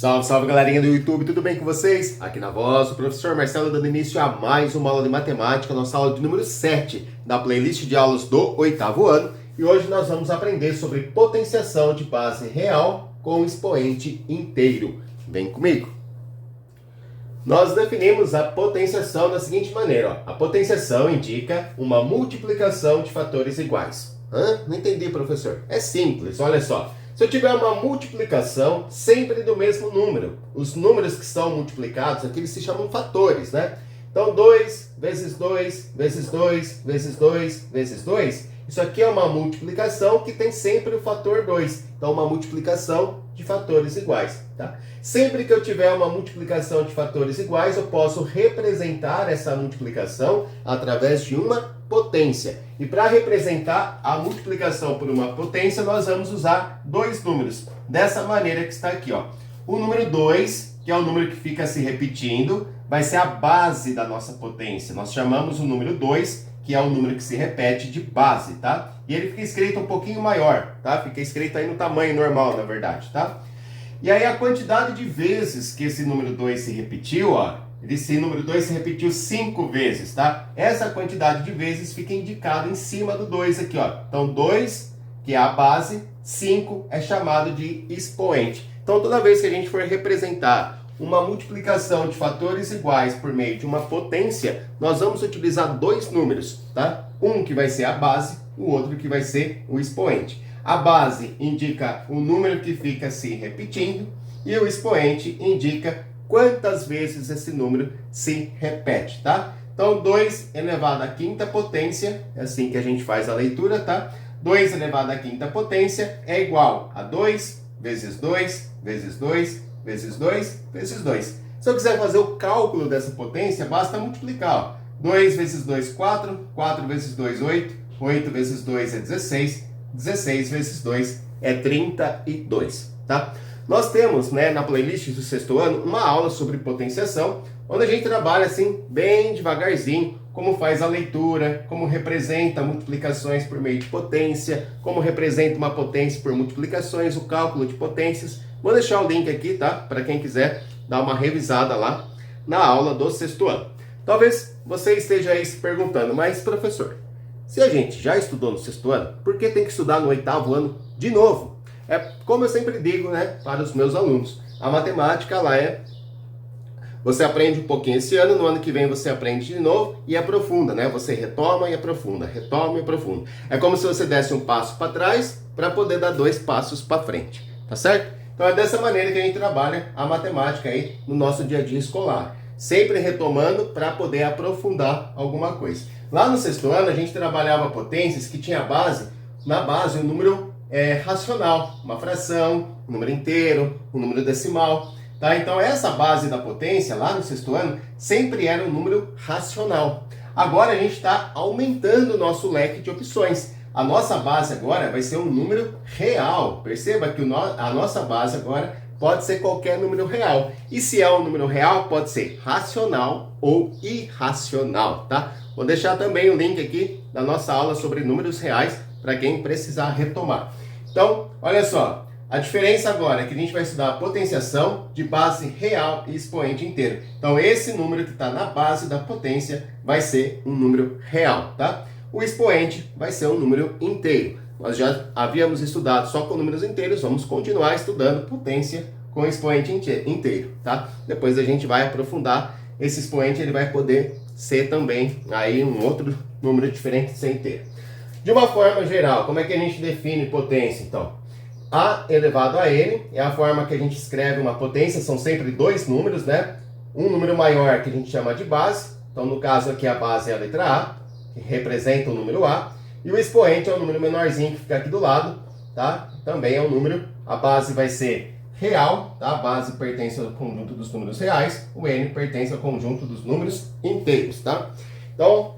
Salve, salve galerinha do YouTube, tudo bem com vocês? Aqui na voz, o professor Marcelo dando início a mais uma aula de matemática, nossa aula de número 7 da playlist de aulas do 8º ano. E hoje nós vamos aprender sobre potenciação de base real com expoente inteiro. Vem comigo! Nós definimos a potenciação da seguinte maneira, ó. A potenciação indica uma multiplicação de fatores iguais. Não entendi, professor. É simples, olha só. Se eu tiver uma multiplicação sempre do mesmo número, os números que são multiplicados aqui eles se chamam fatores, né? Então 2 vezes 2 vezes 2 vezes 2 vezes 2, isso aqui é uma multiplicação que tem sempre o fator 2. Então uma multiplicação de fatores iguais, tá? Sempre que eu tiver uma multiplicação de fatores iguais, eu posso representar essa multiplicação através de uma potência. E para representar a multiplicação por uma potência, nós vamos usar dois números. Dessa maneira que está aqui, ó. O número 2, que é o número que fica se repetindo, vai ser a base da nossa potência. Nós chamamos o número 2, que é o número que se repete, de base, tá? E ele fica escrito um pouquinho maior, tá? Fica escrito aí no tamanho normal, na verdade, tá? E aí a quantidade de vezes que esse número 2 se repetiu, ó, esse número 2 se repetiu 5 vezes, tá? Essa quantidade de vezes fica indicada em cima do 2 aqui, ó. Então 2, que é a base, 5 é chamado de expoente. Então toda vez que a gente for representar uma multiplicação de fatores iguais por meio de uma potência, nós vamos utilizar dois números, tá? Um que vai ser a base, o outro que vai ser o expoente. A base indica o número que fica se repetindo e o expoente indica quantas vezes esse número se repete, tá? Então 2 elevado à quinta potência, é assim que a gente faz a leitura, tá? 2 elevado à quinta potência é igual a 2 vezes 2 vezes 2 vezes 2 vezes 2. Se eu quiser fazer o cálculo dessa potência, basta multiplicar, ó. 2 vezes 2, 4, 4 vezes 2, 8, 8 vezes 2 é 16, 16 vezes 2 é 32, tá? Nós temos, né, na playlist do 6º ano, uma aula sobre potenciação, onde a gente trabalha assim, bem devagarzinho, como faz a leitura, como representa multiplicações por meio de potência, como representa uma potência por multiplicações, o cálculo de potências. Vou deixar o link aqui, tá? Para quem quiser dar uma revisada lá na aula do 6º ano. Talvez você esteja aí se perguntando, mas professor, se a gente já estudou no 6º ano, por que tem que estudar no 8º ano de novo? É como eu sempre digo, né, para os meus alunos, a matemática ela você aprende um pouquinho esse ano, no ano que vem você aprende de novo e aprofunda, né? Você retoma e aprofunda, retoma e aprofunda. É como se você desse um passo para trás para poder dar 2 passos para frente, tá certo? Então é dessa maneira que a gente trabalha a matemática aí no nosso dia a dia escolar, sempre retomando para poder aprofundar alguma coisa. Lá no 6º ano a gente trabalhava potências que tinha na base um número racional, uma fração, um número inteiro, um número decimal, tá? Então essa base da potência lá no 6º ano sempre era um número racional. Agora a gente está aumentando o nosso leque de opções. A nossa base agora vai ser um número real. Perceba que a nossa base agora pode ser qualquer número real. E se é um número real, pode ser racional ou irracional, tá? Vou deixar também o link aqui da nossa aula sobre números reais para quem precisar retomar. Então, olha só, a diferença agora é que a gente vai estudar a potenciação de base real e expoente inteiro. Então, esse número que está na base da potência vai ser um número real, tá? O expoente vai ser um número inteiro. Nós já havíamos estudado só com números inteiros, vamos continuar estudando potência com expoente inteiro, tá? Depois a gente vai aprofundar, esse expoente ele vai poder ser também aí um outro número diferente de ser inteiro. De uma forma geral, como é que a gente define potência, então? A elevado a n é a forma que a gente escreve uma potência, são sempre dois números, né? Um número maior que a gente chama de base, então no caso aqui a base é a letra A, que representa o número A, e o expoente é o número menorzinho que fica aqui do lado, tá? Também é um número, a base vai ser real, tá? A base pertence ao conjunto dos números reais, o n pertence ao conjunto dos números inteiros, tá? Então,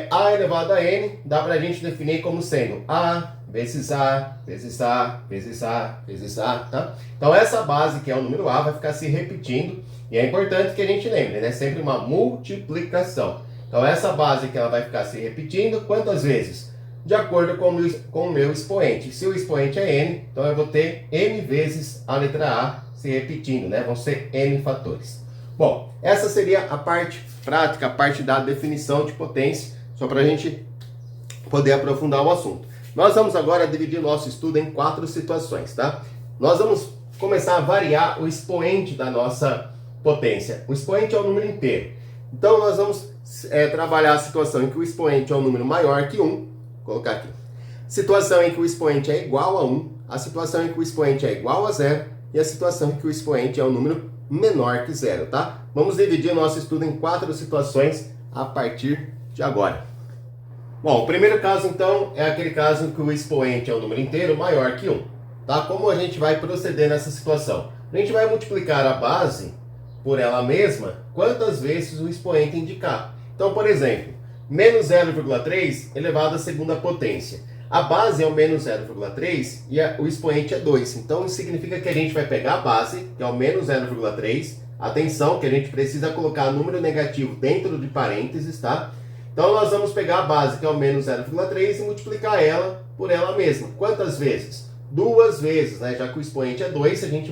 A elevado a n dá pra gente definir como sendo A vezes A, vezes A, vezes A, vezes A, tá? Então essa base que é o número A vai ficar se repetindo e é importante que a gente lembre, né? Sempre uma multiplicação. Então essa base que ela vai ficar se repetindo, quantas vezes? De acordo com o meu expoente. Se o expoente é n, então eu vou ter n vezes a letra A se repetindo, né? Vão ser N fatores. Bom, essa seria a parte prática, a parte da definição de potência, só para a gente poder aprofundar o assunto. Nós vamos agora dividir o nosso estudo em 4 situações, tá? Nós vamos começar a variar o expoente da nossa potência. O expoente é um número inteiro. Então, nós vamos trabalhar a situação em que o expoente é um número maior que 1. Vou colocar aqui. Situação em que o expoente é igual a 1. A situação em que o expoente é igual a 0. E a situação em que o expoente é um número menor que 0, tá? Vamos dividir o nosso estudo em 4 situações a partir de agora. Bom, o primeiro caso, então, é aquele caso em que o expoente é um número inteiro maior que 1. Tá? Como a gente vai proceder nessa situação? A gente vai multiplicar a base por ela mesma quantas vezes o expoente indicar. Então, por exemplo, menos 0,3 elevado à segunda potência. A base é o menos 0,3 e o expoente é 2. Então, isso significa que a gente vai pegar a base, que é o menos 0,3. Atenção, que a gente precisa colocar número negativo dentro de parênteses, tá? Então, nós vamos pegar a base, que é o menos 0,3, e multiplicar ela por ela mesma. Quantas vezes? 2 vezes, né? Já que o expoente é 2, a gente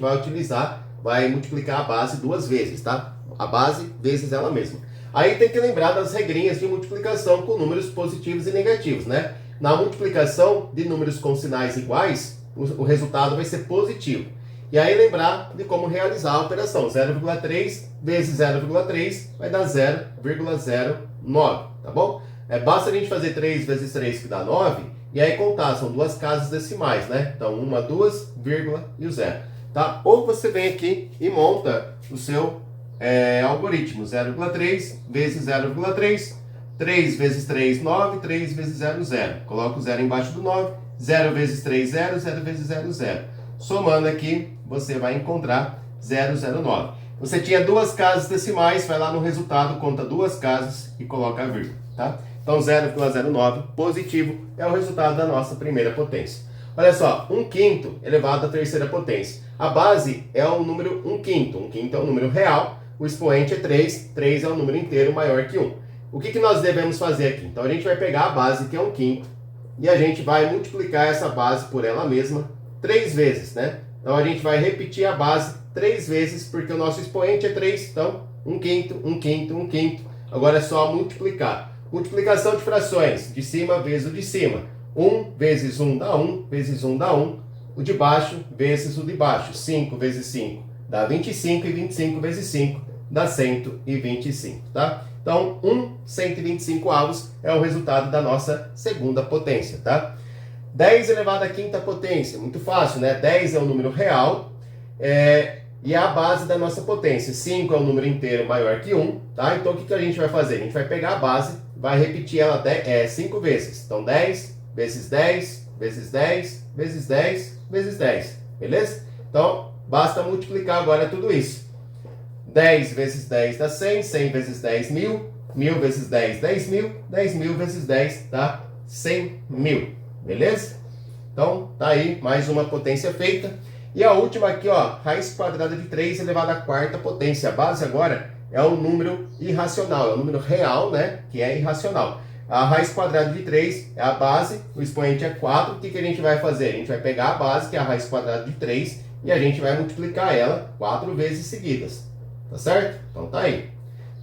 vai multiplicar a base 2 vezes, tá? A base vezes ela mesma. Aí tem que lembrar das regrinhas de multiplicação com números positivos e negativos, né? Na multiplicação de números com sinais iguais, o resultado vai ser positivo. E aí lembrar de como realizar a operação. 0,3 vezes 0,3 vai dar 0,09, tá bom? Basta a gente fazer 3 vezes 3 que dá 9, e aí contar, são 2 casas decimais, né? Então 1, 2, vírgula e o 0. Tá? Ou você vem aqui e monta o seu algoritmo. 0,3 vezes 0,3, 3 vezes 3, 9, 3 vezes 0, 0. Coloca o 0 embaixo do 9, 0 vezes 3, 0, 0 vezes 0, 0. Somando aqui, você vai encontrar 009. Você tinha 2 casas decimais, vai lá no resultado, conta 2 casas e coloca a vírgula, tá? Então 0,09 positivo é o resultado da nossa primeira potência. Olha só, 1/5 elevado à terceira potência. A base é o número 1/5. 1/5 é um número real, o expoente é 3. 3 é um número inteiro maior que 1. O que nós devemos fazer aqui? Então a gente vai pegar a base, que é 1/5, e a gente vai multiplicar essa base por ela mesma 3 vezes, né? Então a gente vai repetir a base 3 vezes, porque o nosso expoente é 3, então 1/5, 1/5, 1/5. Agora é só multiplicar. Multiplicação de frações, de cima vezes o de cima. 1 vezes 1 dá 1, vezes 1 dá 1. O de baixo vezes o de baixo. 5 vezes 5 dá 25, e 25 vezes 5 dá 125, tá? Então, 1/125 avos é o resultado da nossa segunda potência, tá? 10 elevado à quinta potência, muito fácil, né? 10 é um número real, e é a base da nossa potência. 5 é um número inteiro maior que 1, tá? Então, o que a gente vai fazer? A gente vai pegar a base, vai repetir ela 5 vezes. Então, 10 vezes 10, vezes 10, vezes 10, vezes 10, beleza? Então, basta multiplicar agora tudo isso. 10 vezes 10 dá 100, 100 vezes 10, 1000, 1000 vezes 10, 10.000, 10.000 vezes 10 dá 100.000, beleza? Então, tá aí mais uma potência feita. E a última aqui, ó, raiz quadrada de 3 elevado à quarta potência. A base agora é um número irracional, é um número real, né, que é irracional. A raiz quadrada de 3 é a base, o expoente é 4. O que a gente vai fazer? A gente vai pegar a base, que é a raiz quadrada de 3, e a gente vai multiplicar ela 4 vezes seguidas. Tá certo? Então tá aí.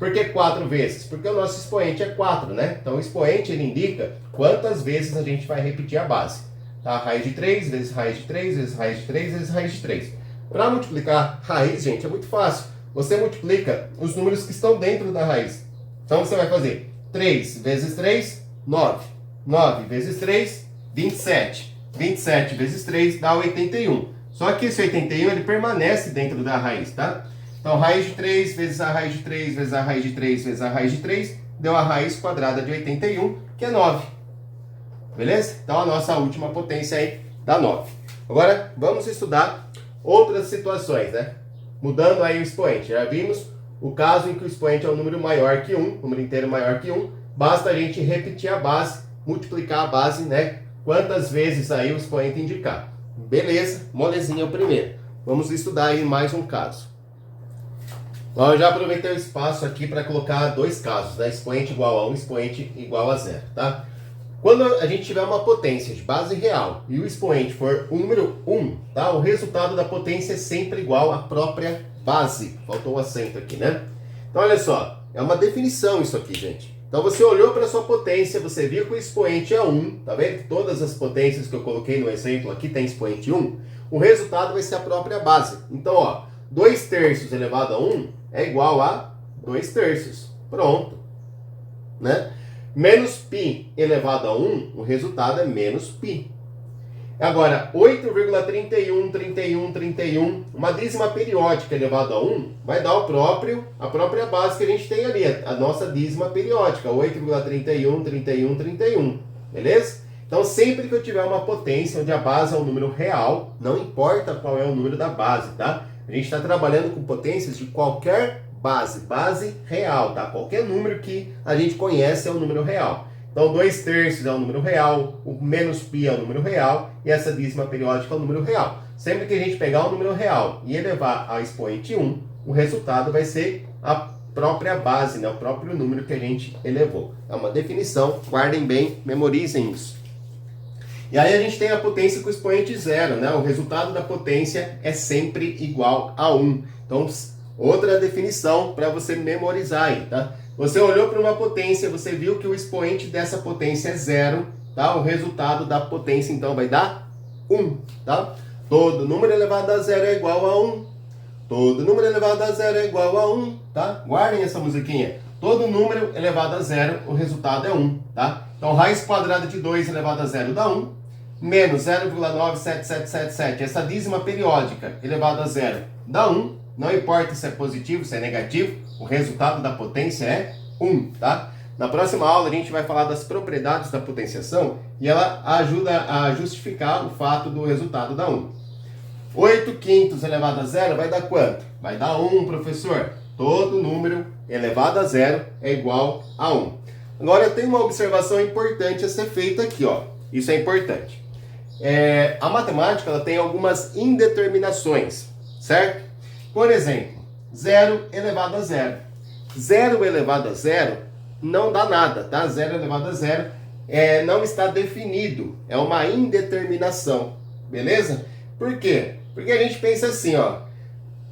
Por que 4 vezes? Porque o nosso expoente é 4, né? Então o expoente ele indica quantas vezes a gente vai repetir a base. Tá? Raiz de 3 vezes raiz de 3 vezes raiz de 3 vezes raiz de 3. Para multiplicar raiz, gente, é muito fácil. Você multiplica os números que estão dentro da raiz. Então você vai fazer 3 vezes 3, 9. 9 vezes 3, 27. 27 vezes 3 dá 81. Só que esse 81 ele permanece dentro da raiz, tá? Então, raiz de 3 vezes a raiz de 3 vezes a raiz de 3 vezes a raiz de 3 deu a raiz quadrada de 81, que é 9. Beleza? Então, a nossa última potência aí dá 9. Agora, vamos estudar outras situações, né? Mudando aí o expoente. Já vimos o caso em que o expoente é um número maior que 1, número inteiro maior que 1. Basta a gente repetir a base, multiplicar a base, né? Quantas vezes aí o expoente indicar. Beleza? Molezinha o primeiro. Vamos estudar aí mais um caso. Bom, eu já aproveitei o espaço aqui para colocar 2 casos, né? Expoente igual a 1, expoente igual a 0, tá? Quando a gente tiver uma potência de base real e o expoente for o número 1, tá? O resultado da potência é sempre igual à própria base. Faltou um acento aqui, né? Então, olha só, é uma definição isso aqui, gente. Então, você olhou para a sua potência, você viu que o expoente é 1, tá vendo? Que todas as potências que eu coloquei no exemplo aqui tem expoente 1. O resultado vai ser a própria base. Então, ó, 2 terços elevado a 1 é igual a 2 terços. Pronto, né? Menos π elevado a 1, o resultado é menos π. Agora, 8,31, uma dízima periódica elevado a 1 vai dar a própria base que a gente tem ali, a nossa dízima periódica, 8,31, beleza? Então, sempre que eu tiver uma potência onde a base é um número real, não importa qual é o número da base, tá? A gente está trabalhando com potências de qualquer base real, tá? Qualquer número que a gente conhece é um número real. Então, 2 terços é um número real, o menos π é um número real, e essa dízima periódica é um número real. Sempre que a gente pegar um número real e elevar a expoente 1, o resultado vai ser a própria base, né? O próprio número que a gente elevou. É uma definição, guardem bem, memorizem isso. E aí a gente tem a potência com o expoente 0, né? O resultado da potência é sempre igual a 1. Então, outra definição para você memorizar aí, tá? Você olhou para uma potência, você viu que o expoente dessa potência é 0, tá? O resultado da potência, então, vai dar 1, tá? Todo número elevado a 0 é igual a 1. Todo número elevado a 0 é igual a 1, tá? Guardem essa musiquinha. Todo número elevado a 0, o resultado é 1, tá? Então, raiz quadrada de 2 elevado a 0 dá 1. Menos 0,97777, essa dízima periódica elevado a 0 dá 1. Não importa se é positivo, se é negativo, o resultado da potência é 1, tá? Na próxima aula a gente vai falar das propriedades da potenciação e ela ajuda a justificar o fato do resultado dar 1. 8 quintos elevado a 0 vai dar quanto? Vai dar 1, professor. Todo número elevado a 0 é igual a 1. Agora eu tenho uma observação importante a ser feita aqui, ó. Isso é importante. A matemática ela tem algumas indeterminações, certo? Por exemplo, 0 elevado a 0. 0 elevado a 0 não dá nada, tá? 0 elevado a 0 não está definido, é uma indeterminação, beleza? Por quê? Porque a gente pensa assim, ó.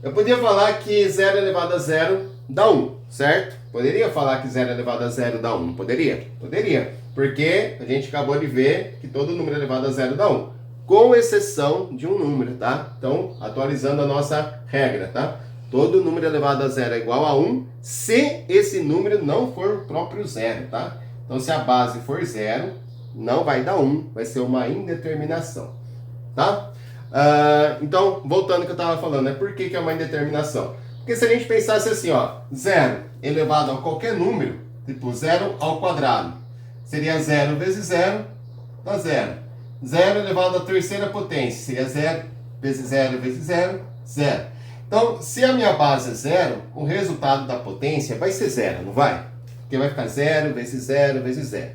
Eu podia falar que 0 elevado a 0 dá 1, certo? Poderia falar que 0 elevado a 0 dá 1, poderia? Poderia. Porque a gente acabou de ver que todo número elevado a 0 dá 1. Com exceção de um número, tá? Então, atualizando a nossa regra, tá? Todo número elevado a 0 é igual a 1 se esse número não for o próprio zero, tá? Então, se a base for 0, não vai dar 1, vai ser uma indeterminação, tá? Então, voltando ao que eu estava falando, né? Por que é uma indeterminação? Porque se a gente pensasse assim, ó, 0 elevado a qualquer número, tipo 0 ao quadrado, seria 0 vezes 0, dá 0. 0 elevado à terceira potência, seria 0 vezes 0 vezes 0, 0. Então, se a minha base é 0, o resultado da potência vai ser 0, não vai? Porque vai ficar 0 vezes 0 vezes 0.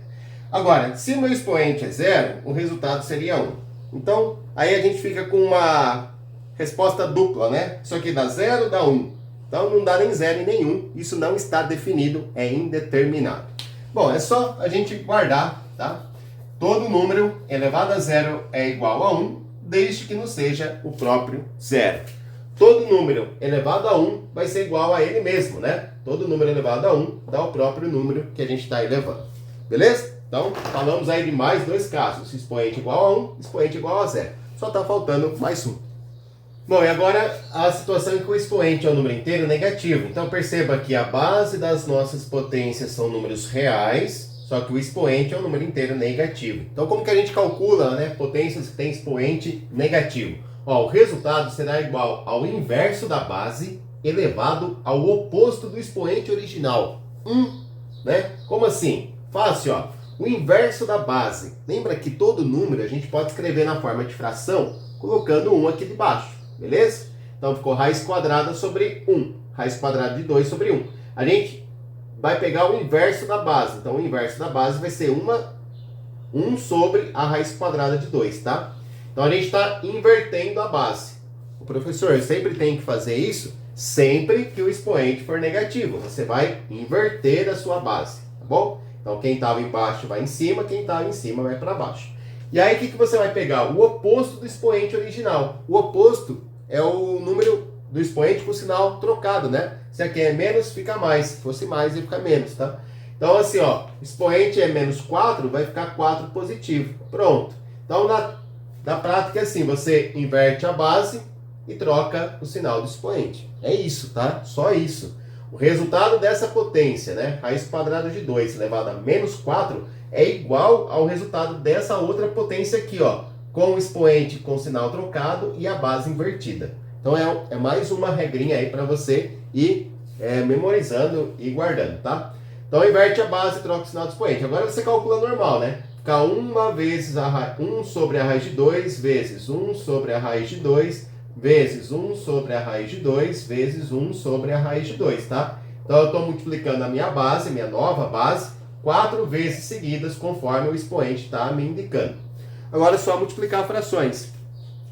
Agora, se o meu expoente é 0, o resultado seria 1. Então, aí a gente fica com uma resposta dupla, né? Isso aqui dá 0, dá 1. Então, não dá nem 0 e nem 1. Isso não está definido, é indeterminado. Bom, é só a gente guardar, tá? Todo número elevado a 0 é igual a 1, desde que não seja o próprio zero. Todo número elevado a 1 vai ser igual a ele mesmo, né? Todo número elevado a 1 dá o próprio número que a gente está elevando. Beleza? Então, falamos aí de mais dois casos. Expoente igual a 1, expoente igual a 0. Só está faltando mais um. Bom, e agora a situação em que o expoente é um número inteiro negativo. Então, perceba que a base das nossas potências são números reais, só que o expoente é um número inteiro negativo. Então, como que a gente calcula, né, potências que têm expoente negativo? Ó, o resultado será igual ao inverso da base elevado ao oposto do expoente original. Né? Como assim? Fácil, ó. O inverso da base. Lembra que todo número a gente pode escrever na forma de fração, colocando 1 aqui debaixo, beleza? Então, ficou raiz quadrada sobre 1. Raiz quadrada de 2 sobre 1. A gente vai pegar o inverso da base. Então, o inverso da base vai ser 1 sobre a raiz quadrada de 2, tá? Então, a gente está invertendo a base. O professor sempre tem que fazer isso sempre que o expoente for negativo. Você vai inverter a sua base, tá bom? Então, Então, quem estava embaixo vai em cima, quem estava em cima vai para baixo. E aí, o que você vai pegar? O oposto do expoente original. O oposto é o número do expoente com o sinal trocado, né? Se aqui é menos, fica mais. Se fosse mais, ia ficar menos, tá? Então, assim, ó, expoente é menos 4, vai ficar 4 positivo. Pronto. Então, na prática, é assim, você inverte a base e troca o sinal do expoente. É isso, tá? Só isso. O resultado dessa potência, né, raiz quadrada de 2 elevado a menos 4, é igual ao resultado dessa outra potência aqui, ó, com o expoente com sinal trocado e a base invertida. Então é mais uma regrinha aí para você ir memorizando e guardando, tá? Então inverte a base e troca o sinal do expoente. Agora você calcula normal, né? Fica 1 vezes 1 sobre a raiz de 2 vezes 1 sobre a raiz de 2 vezes 1 sobre a raiz de 2 vezes 1 sobre a raiz de 2, tá? Então eu estou multiplicando a minha base, minha nova base, 4 vezes seguidas, conforme o expoente está me indicando. Agora é só multiplicar frações.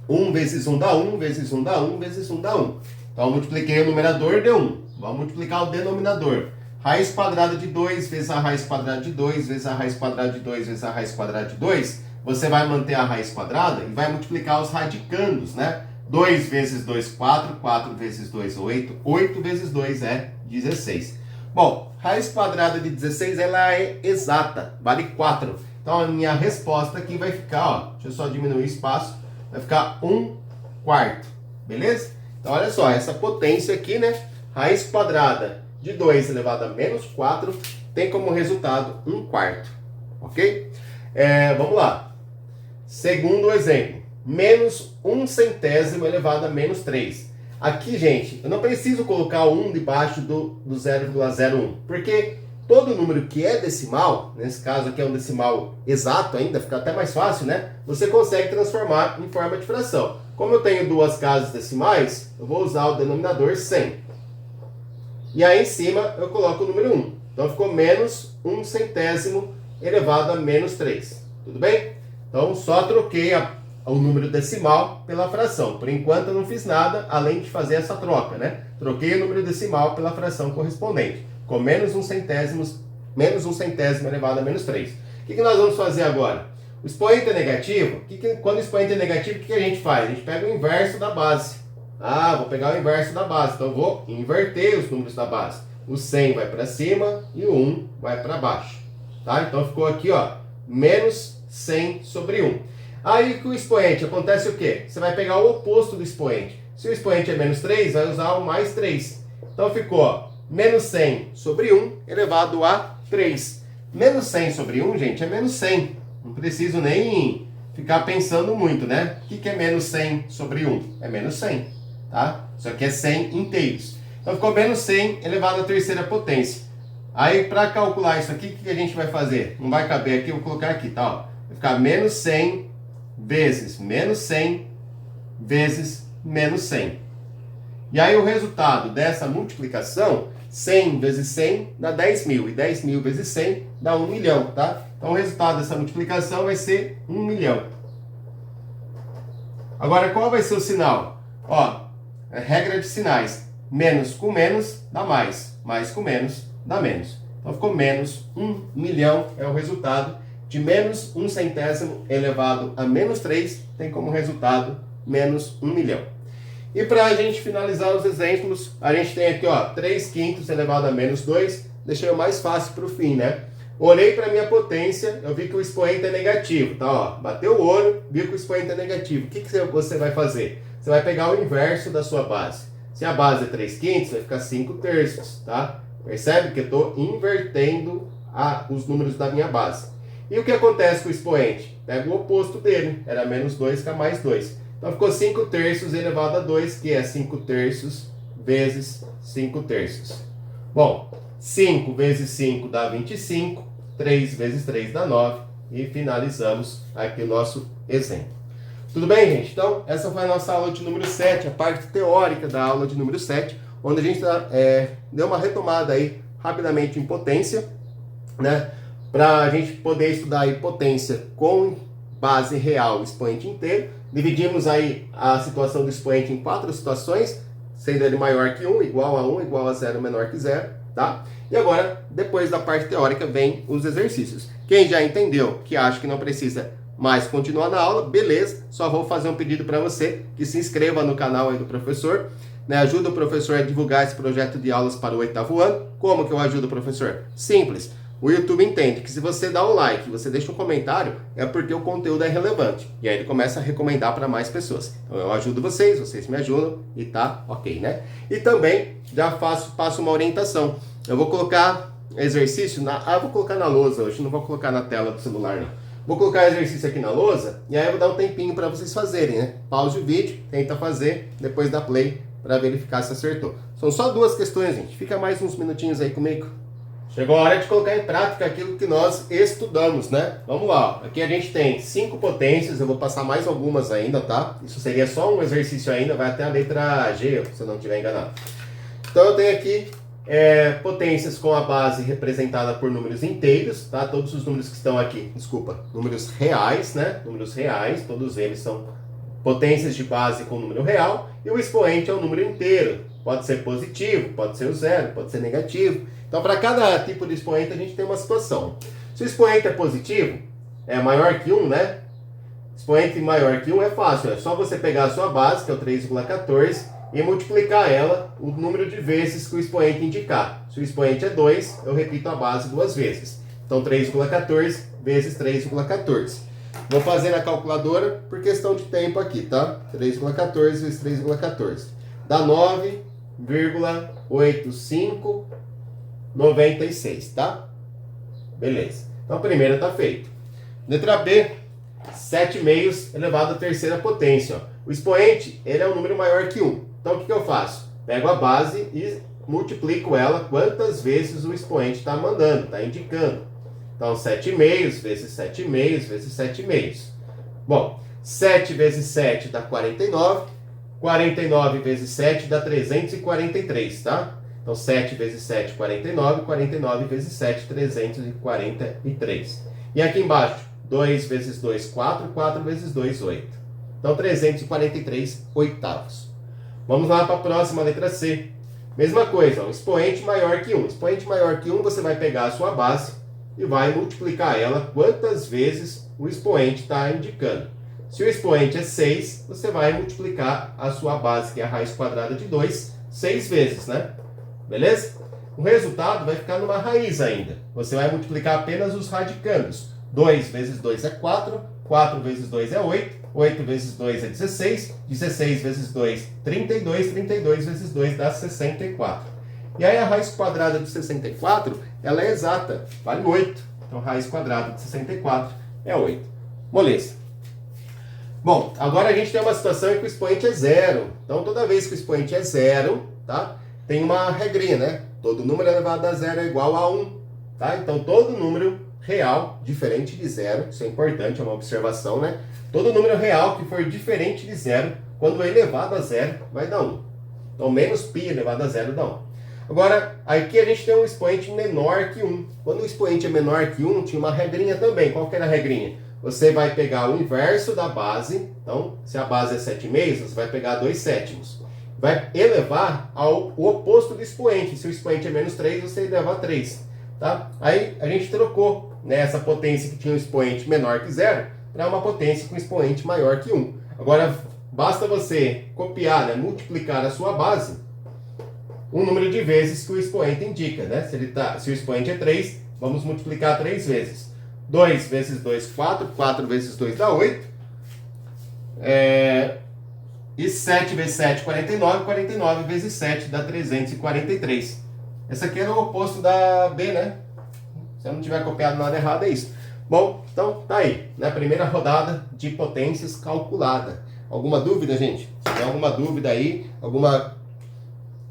1 vezes 1 dá 1, vezes 1 dá 1, vezes 1 dá 1. Então eu multipliquei o numerador, deu 1. Vamos multiplicar o denominador. Raiz quadrada de 2 vezes a raiz quadrada de 2 vezes a raiz quadrada de 2 vezes a raiz quadrada de 2. Você vai manter a raiz quadrada e vai multiplicar os radicandos, né? 2 vezes 2, 4. 4 vezes 2, 8. 8 vezes 2 é 16. Bom, raiz quadrada de 16 ela é exata, vale 4. Então a minha resposta aqui vai ficar, ó, deixa eu só diminuir o espaço, vai ficar 1/4, beleza? Então olha só, essa potência aqui, né? Raiz quadrada de 2 elevado a menos 4 tem como resultado 1/4, ok? Vamos lá. Segundo exemplo, menos 1/100 elevado a menos 3. Aqui, gente, eu não preciso colocar o 1 debaixo do 0,01, porque todo número que é decimal, nesse caso aqui é um decimal exato ainda, fica até mais fácil, né? Você consegue transformar em forma de fração. Como eu tenho duas casas decimais, eu vou usar o denominador 100. E aí em cima eu coloco o número 1. Então ficou menos 1/100 elevado a menos 3. Tudo bem? Então só troquei o número decimal pela fração. Por enquanto eu não fiz nada além de fazer essa troca, né? Troquei o número decimal pela fração correspondente. Com menos 1/100 elevado a menos 3. O que nós vamos fazer agora? O expoente é negativo. Quando o expoente é negativo, o que a gente faz? A gente pega o inverso da base. Ah, vou pegar o inverso da base. Então eu vou inverter os números da base. O 100 vai para cima e o 1 vai para baixo. Tá? Então ficou aqui, ó, menos 100 sobre 1. Aí com o expoente acontece o quê? Você vai pegar o oposto do expoente. Se o expoente é menos 3, vai usar o mais 3. Então ficou, ó, menos 100 sobre 1 elevado a 3. Menos 100 sobre 1, gente, é menos 100. Não preciso nem ficar pensando muito, né? O que é menos 100 sobre 1? É menos 100, tá? Isso aqui é 100 inteiros. Então ficou menos 100 elevado à terceira potência. Aí, para calcular isso aqui, o que a gente vai fazer? Não vai caber aqui, eu vou colocar aqui, tá? Ó, vai ficar menos 100 vezes menos 100 vezes menos 100. E aí o resultado dessa multiplicação, 100 vezes 100 dá 10.000. E 10.000 vezes 100 dá 1 milhão, tá? Então o resultado dessa multiplicação vai ser 1 milhão. Agora qual vai ser o sinal? Ó, é regra de sinais. Menos com menos dá mais. Mais com menos dá menos. Então ficou menos 1 milhão é o resultado de menos 1/100 elevado a menos 3, tem como resultado menos 1 milhão. E para a gente finalizar os exemplos, a gente tem aqui, ó, 3/5 elevado a menos 2, deixei o mais fácil para o fim, né? Olhei para a minha potência, eu vi que o expoente é negativo, tá? Ó, bateu o olho, viu que o expoente é negativo. O que você vai fazer? Você vai pegar o inverso da sua base. Se a base é 3/5, vai ficar 5/3, tá? Percebe que eu estou invertendo os números da minha base. E o que acontece com o expoente? Pega o oposto dele, era menos 2 fica mais 2. Então ficou 5/3 elevado a 2, que é 5/3 vezes 5/3. Bom, 5 vezes 5 dá 25, 3 vezes 3 dá 9, e finalizamos aqui o nosso exemplo. Tudo bem, gente? Então, essa foi a nossa aula de número 7, a parte teórica da aula de número 7, onde a gente deu uma retomada aí rapidamente em potência, né? Para a gente poder estudar aí potência com base real, expoente inteiro. Dividimos aí a situação do expoente em 4 situações, sendo ele maior que 1, igual a 1, igual a 0, menor que 0. tá? E agora, depois da parte teórica, vem os exercícios. Quem já entendeu, que acha que não precisa mais continuar na aula, beleza, só vou fazer um pedido para você, que se inscreva no canal aí do professor, né? Ajuda o professor a divulgar esse projeto de aulas para o 8º ano. Como que eu ajudo o professor? Simples. O YouTube entende que se você dá um like, você deixa um comentário, é porque o conteúdo é relevante. E aí ele começa a recomendar para mais pessoas. Então eu ajudo vocês, vocês me ajudam e tá ok, né? E também já passo uma orientação. Eu vou colocar exercício vou colocar na lousa hoje, não vou colocar na tela do celular não. Vou colocar exercício aqui na lousa e aí eu vou dar um tempinho para vocês fazerem, né? Pause o vídeo, tenta fazer, depois dá play para verificar se acertou. São só 2 questões, gente. Fica mais uns minutinhos aí comigo. Chegou a hora de colocar em prática aquilo que nós estudamos, né? Vamos lá. Aqui a gente tem 5 potências, eu vou passar mais algumas ainda, tá? Isso seria só um exercício ainda, vai até a letra G, se eu não estiver enganado. Então eu tenho aqui potências com a base representada por números inteiros, tá? Todos os números que estão aqui, números reais, né? Números reais, todos eles são potências de base com número real, e o expoente é um número inteiro. Pode ser positivo, pode ser o zero, pode ser negativo. Então, para cada tipo de expoente, a gente tem uma situação. Se o expoente é positivo, é maior que 1, né? Expoente maior que 1 é fácil, é só você pegar a sua base, que é o 3,14, e multiplicar ela o número de vezes que o expoente indicar. Se o expoente é 2, eu repito a base 2 vezes. Então, 3,14 vezes 3,14. Vou fazer na calculadora por questão de tempo aqui, tá? 3,14 vezes 3,14. Dá 9,8596, tá? Beleza. Então a primeira tá feita. Letra B, 7 meios elevado à terceira potência. Ó. O expoente, ele é um número maior que 1. Então o que eu faço? Pego a base e multiplico ela quantas vezes o expoente está mandando, está indicando. Então 7 meios vezes 7 meios vezes 7 meios. Bom, 7 vezes 7 dá 49. 49 vezes 7 dá 343, tá? Então 7 vezes 7, 49. 49 vezes 7, 343. E aqui embaixo, 2 vezes 2, 4. 4 vezes 2, 8. Então 343 oitavos. Vamos lá para a próxima, letra C. Mesma coisa, um expoente maior que 1. Expoente maior que 1, você vai pegar a sua base e vai multiplicar ela quantas vezes o expoente está indicando. Se o expoente é 6, você vai multiplicar a sua base, que é a raiz quadrada de 2, 6 vezes, né? Beleza? O resultado vai ficar numa raiz ainda. Você vai multiplicar apenas os radicandos. 2 vezes 2 é 4, 4 vezes 2 é 8, 8 vezes 2 é 16, 16 vezes 2, 32, 32 vezes 2 dá 64. E aí a raiz quadrada de 64, ela é exata, vale 8. Então raiz quadrada de 64 é 8. Moleza. Bom, agora a gente tem uma situação em que o expoente é zero. Então toda vez que o expoente é zero, tá? Tem uma regrinha, né? Todo número elevado a zero é igual a 1, tá? Então todo número real diferente de zero, isso é importante, é uma observação, né? Todo número real que for diferente de zero, quando é elevado a zero, vai dar 1. Então menos π elevado a zero dá 1. Agora, aqui a gente tem um expoente menor que 1. Quando o expoente é menor que 1, tinha uma regrinha também. Qual que era a regrinha? Você vai pegar o inverso da base. Então, se a base é 7 meios, você vai pegar 2 sétimos. Vai elevar ao oposto do expoente. Se o expoente é menos 3, você eleva a 3. Tá? Aí a gente trocou, né, essa potência que tinha um expoente menor que 0 para uma potência com expoente maior que 1. Agora, basta você copiar, né, multiplicar a sua base o número de vezes que o expoente indica. Né? Se o expoente é 3, vamos multiplicar 3 vezes. 2 vezes 2, 4. 4 vezes 2 dá 8. E 7 vezes 7, 49. 49 vezes 7 dá 343. Essa aqui era o oposto da B, né? Se eu não tiver copiado nada errado, é isso. Bom, então tá aí, né? Primeira rodada de potências calculada. Alguma dúvida, gente? Se tem alguma dúvida aí,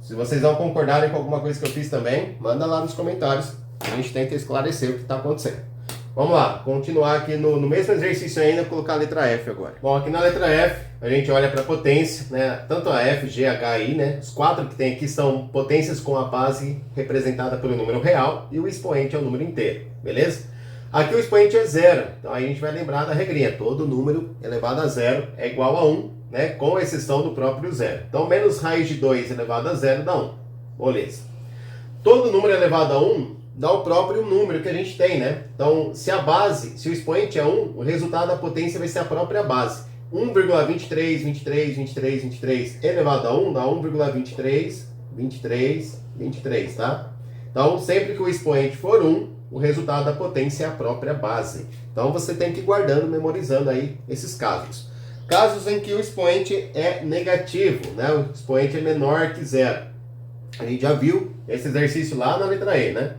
se vocês não concordarem com alguma coisa que eu fiz também, manda lá nos comentários. A gente tenta esclarecer o que está acontecendo. Vamos lá, continuar aqui no mesmo exercício ainda, colocar a letra F agora. Bom, aqui na letra F, a gente olha para a potência, né? Tanto a F, G, H, I, né? Os 4 que tem aqui são potências com a base representada pelo número real e o expoente é o número inteiro, beleza? Aqui o expoente é 0, então aí a gente vai lembrar da regrinha. Todo número elevado a 0 é igual a 1, né? Com exceção do próprio 0. Então, menos raiz de 2 elevado a 0 dá 1. Beleza. todo número elevado a 1 dá o próprio número que a gente tem, né? Então, se o expoente é 1, o resultado da potência vai ser a própria base. 1,23, 23, 23, 23 elevado a 1 dá 1,23, 23, 23, tá? Então, sempre que o expoente for 1, o resultado da potência é a própria base. Então, você tem que ir guardando, memorizando aí esses casos. Casos em que o expoente é negativo, né? O expoente é menor que zero. A gente já viu esse exercício lá na letra E, né?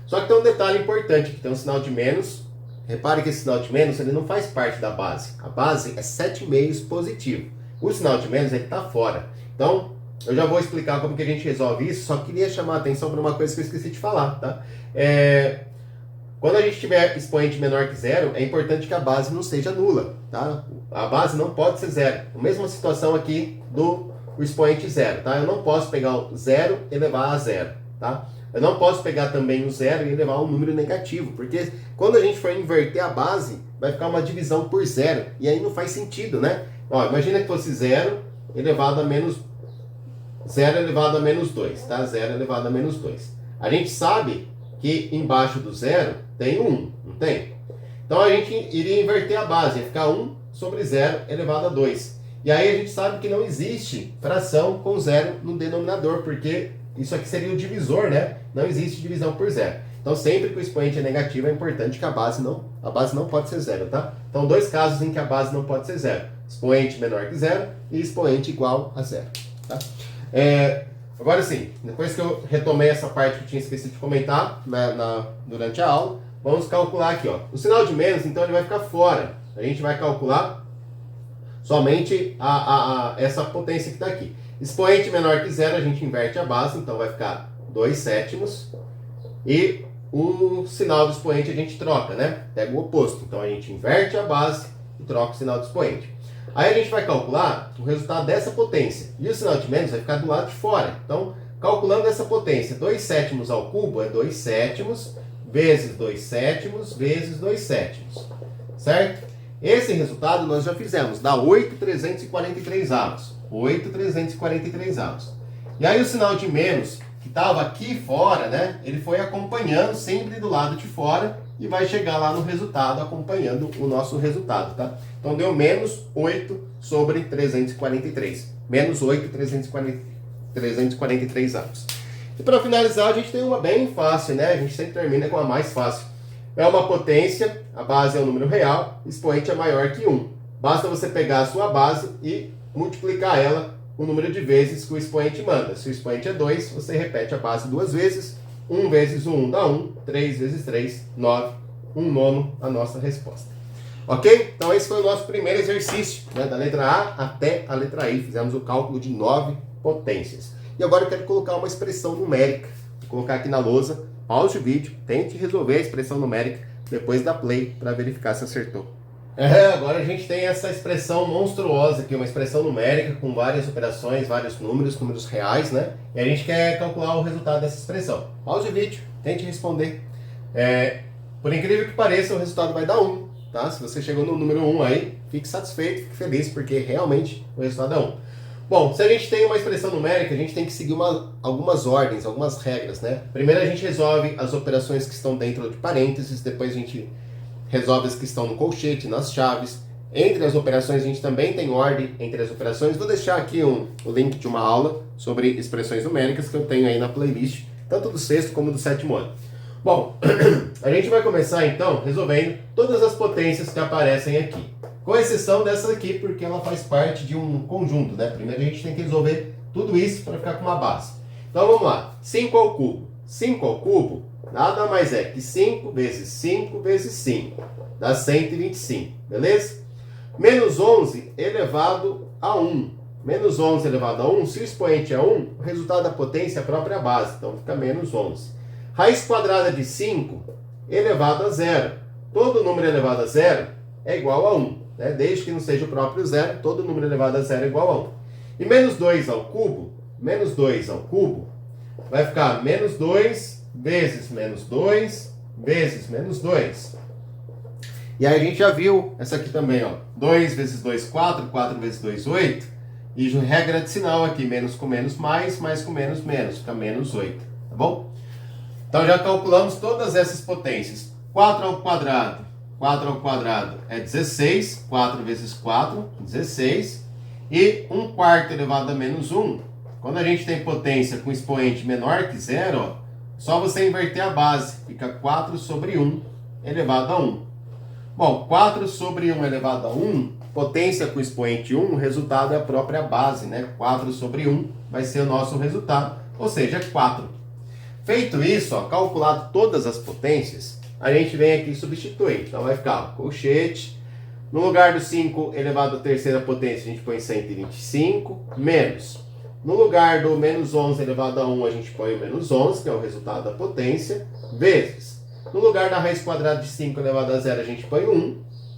Só que tem um detalhe importante, que tem um sinal de menos. Repare que esse sinal de menos ele não faz parte da base. A base é 7,5 positivo. O sinal de menos ele está fora. Então, eu já vou explicar como que a gente resolve isso, só queria chamar a atenção para uma coisa que eu esqueci de falar, tá? Quando a gente tiver expoente menor que zero, é importante que a base não seja nula, tá? A base não pode ser zero. A mesma situação aqui do expoente zero, tá? Eu não posso pegar o zero e levar a zero, tá? Eu não posso pegar também o zero e levar um número negativo, porque quando a gente for inverter a base, vai ficar uma divisão por zero, e aí não faz sentido, né? Ó, imagina que fosse zero elevado a menos 2, tá? 0 elevado a menos 2. A gente sabe que embaixo do zero tem 1, não tem? Então a gente iria inverter a base, ia ficar 1 sobre 0 elevado a 2. E aí a gente sabe que não existe fração com zero no denominador, porque isso aqui seria o divisor, né? Não existe divisão por zero. Então sempre que o expoente é negativo é importante que a base não pode ser zero, tá? Então dois casos em que a base não pode ser zero. Expoente menor que zero e expoente igual a zero, tá? Agora sim, depois que eu retomei essa parte que eu tinha esquecido de comentar durante a aula, vamos calcular aqui, ó. O sinal de menos, então, ele vai ficar fora. A gente vai calcular somente essa potência que está aqui. Expoente menor que zero, a gente inverte a base, então vai ficar 2/7. E o sinal do expoente a gente troca, né? Pega o oposto. Então a gente inverte a base e troca o sinal do expoente. Aí a gente vai calcular o resultado dessa potência. E o sinal de menos vai ficar do lado de fora. Então, calculando essa potência, 2/7 ao cubo é 2/7 vezes 2/7 vezes 2/7. Certo? Esse resultado nós já fizemos. Dá 8,343 avos. 8,343 avos. E aí o sinal de menos, que estava aqui fora, né? Ele foi acompanhando sempre do lado de fora e vai chegar lá no resultado acompanhando o nosso resultado, tá? Então deu menos 8 sobre 343. Menos 8,343 avos. E para finalizar, a gente tem uma bem fácil, né? A gente sempre termina com a mais fácil. É uma potência, a base é um número real, expoente é maior que 1. Basta você pegar a sua base e multiplicar ela o número de vezes que o expoente manda. Se o expoente é 2, você repete a base 2 vezes. 1 vezes 1 dá 1, 3 vezes 3, 9, 1 nono a nossa resposta. Ok? Então esse foi o nosso primeiro exercício, né? Da letra A até a letra I. Fizemos o cálculo de 9 potências. E agora eu quero colocar uma expressão numérica. Vou colocar aqui na lousa, pause o vídeo, tente resolver a expressão numérica, depois dá play para verificar se acertou. Agora a gente tem essa expressão monstruosa aqui, uma expressão numérica com várias operações, vários números reais, né? E a gente quer calcular o resultado dessa expressão. Pause o vídeo, tente responder. Por incrível que pareça, o resultado vai dar 1, tá? Se você chegou no número 1 aí, fique satisfeito, fique feliz, porque realmente o resultado é 1. Bom, se a gente tem uma expressão numérica, a gente tem que seguir algumas ordens, algumas regras, né? Primeiro a gente resolve as operações que estão dentro de parênteses, depois a gente resolve as que estão no colchete, nas chaves. Entre as operações a gente também tem ordem entre as operações. Vou deixar aqui o link de uma aula sobre expressões numéricas que eu tenho aí na playlist, tanto do 6º como do 7º ano. Bom, a gente vai começar então resolvendo todas as potências que aparecem aqui. Com exceção dessa aqui, porque ela faz parte de um conjunto, né? Primeiro a gente tem que resolver tudo isso para ficar com uma base. Então vamos lá. 5 ao cubo. 5 ao cubo nada mais é que 5 vezes 5 vezes 5. Dá 125, beleza? Menos 11 elevado a 1. Menos 11 elevado a 1, se o expoente é 1, o resultado da potência é a própria base. Então fica menos 11. Raiz quadrada de 5 elevado a 0. Todo número elevado a 0 é igual a 1. Né? Desde que não seja o próprio zero, todo número elevado a 0 é igual a 1. E menos 2 ao cubo vai ficar menos 2 vezes menos 2 vezes menos 2. E aí a gente já viu essa aqui também, ó. 2 vezes 2, 4, 4 vezes 2, 8. E regra de sinal aqui, menos com menos mais com menos menos, fica menos 8, tá bom? Então já calculamos todas essas potências. 4 ao quadrado. 4 ao quadrado é 16. 4 vezes 4, 16. E 1/4 elevado a menos 1. Quando a gente tem potência com expoente menor que zero, ó, só você inverter a base. Fica 4 sobre 1 elevado a 1. Bom, 4 sobre 1 elevado a 1, potência com expoente 1, o resultado é a própria base, né? 4 sobre 1 vai ser o nosso resultado, ou seja, 4. Feito isso, ó, calculado todas as potências, a gente vem aqui e substitui. Então vai ficar ó, colchete, no lugar do 5 elevado à terceira potência, a gente põe 125, menos. No lugar do menos 11 elevado a 1, a gente põe o menos 11, que é o resultado da potência, vezes. No lugar da raiz quadrada de 5 elevado a 0, a gente põe 1,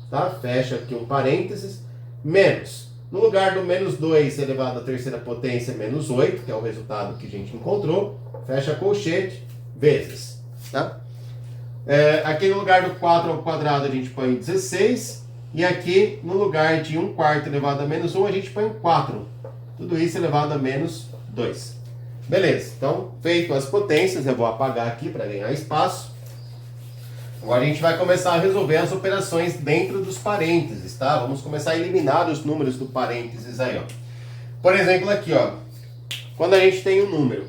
tá? Fecha aqui um parênteses, menos. No lugar do menos 2 elevado à terceira potência, menos 8, que é o resultado que a gente encontrou, fecha colchete, vezes, tá? Aqui no lugar do 4 ao quadrado, a gente põe 16, e aqui no lugar de 1/4 elevado a menos 1, a gente põe 4. Tudo isso elevado a menos 2. Beleza, então, feito as potências, eu vou apagar aqui para ganhar espaço. Agora a gente vai começar a resolver as operações dentro dos parênteses, tá? Vamos começar a eliminar os números do parênteses aí, ó. Por exemplo, aqui, ó. Quando a gente tem um número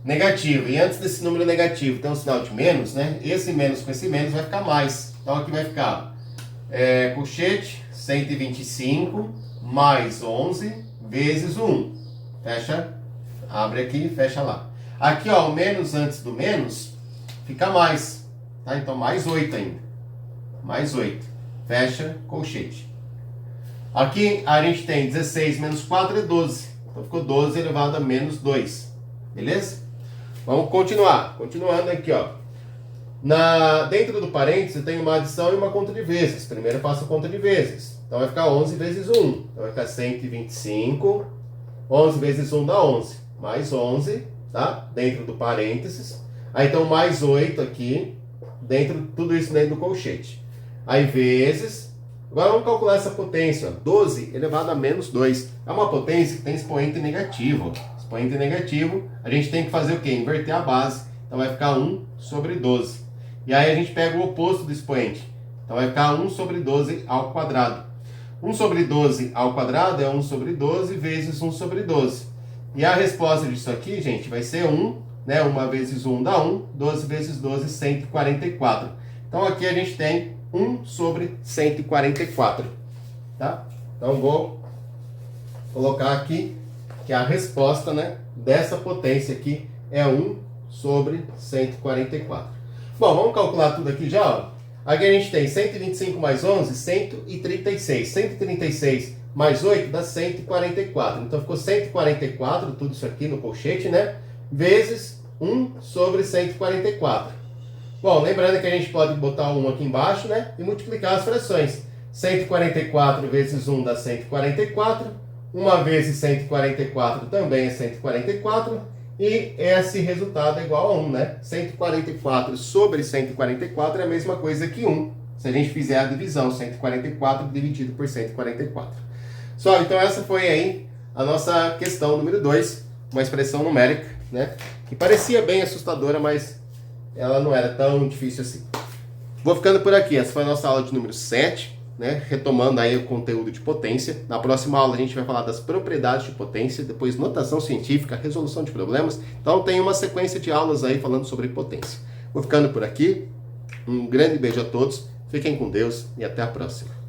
negativo e antes desse número negativo tem um sinal de menos, né? Esse menos com esse menos vai ficar mais. Então aqui vai ficar colchete 125 mais 11 vezes 1. Fecha, abre aqui e fecha lá. Aqui, ó, o menos antes do menos fica mais. Tá? Então, mais 8 ainda. Mais 8. Fecha, colchete. Aqui, a gente tem 16 menos 4 é 12. Então, ficou 12 elevado a menos 2. Beleza? Vamos continuar. Continuando aqui, ó. Dentro do parênteses, eu tenho uma adição e uma conta de vezes. Primeiro eu faço a conta de vezes. Então, vai ficar 11 vezes 1. Então, vai ficar 125. 11 vezes 1 dá 11. Mais 11, tá? Dentro do parênteses. Aí, então, mais 8 aqui. Tudo isso dentro do colchete. Aí vezes. Agora vamos calcular essa potência. 12 elevado a menos 2. É uma potência que tem expoente negativo. Expoente negativo, a gente tem que fazer o quê? Inverter a base. Então vai ficar 1 sobre 12. E aí a gente pega o oposto do expoente. Então vai ficar 1 sobre 12 ao quadrado. 1 sobre 12 ao quadrado é 1 sobre 12 vezes 1 sobre 12. E a resposta disso aqui, gente, vai ser 1. Né? 1 vezes 1 dá 1, 12 vezes 12, 144. Então aqui a gente tem 1 sobre 144. Tá? Então vou colocar aqui que a resposta, né, dessa potência aqui é 1 sobre 144. Bom, vamos calcular tudo aqui já. Ó. Aqui a gente tem 125 mais 11, 136. 136 mais 8 dá 144. Então ficou 144, tudo isso aqui no colchete, né? Vezes 1 sobre 144. Bom, lembrando que a gente pode botar o 1 aqui embaixo, né? E multiplicar as frações. 144 vezes 1 dá 144. 1 vezes 144 também é 144. E esse resultado é igual a 1, né? 144 sobre 144 é a mesma coisa que 1. Se a gente fizer a divisão, 144 dividido por 144. Só, então essa foi aí a nossa questão número 2. Uma expressão numérica, né? Que parecia bem assustadora, mas ela não era tão difícil assim. Vou ficando por aqui. Essa foi a nossa aula de número 7, né? Retomando aí o conteúdo de potência. Na próxima aula a gente vai falar das propriedades de potência, depois notação científica, resolução de problemas. Então tem uma sequência de aulas aí falando sobre potência. Vou ficando por aqui. Um grande beijo a todos. Fiquem com Deus e até a próxima.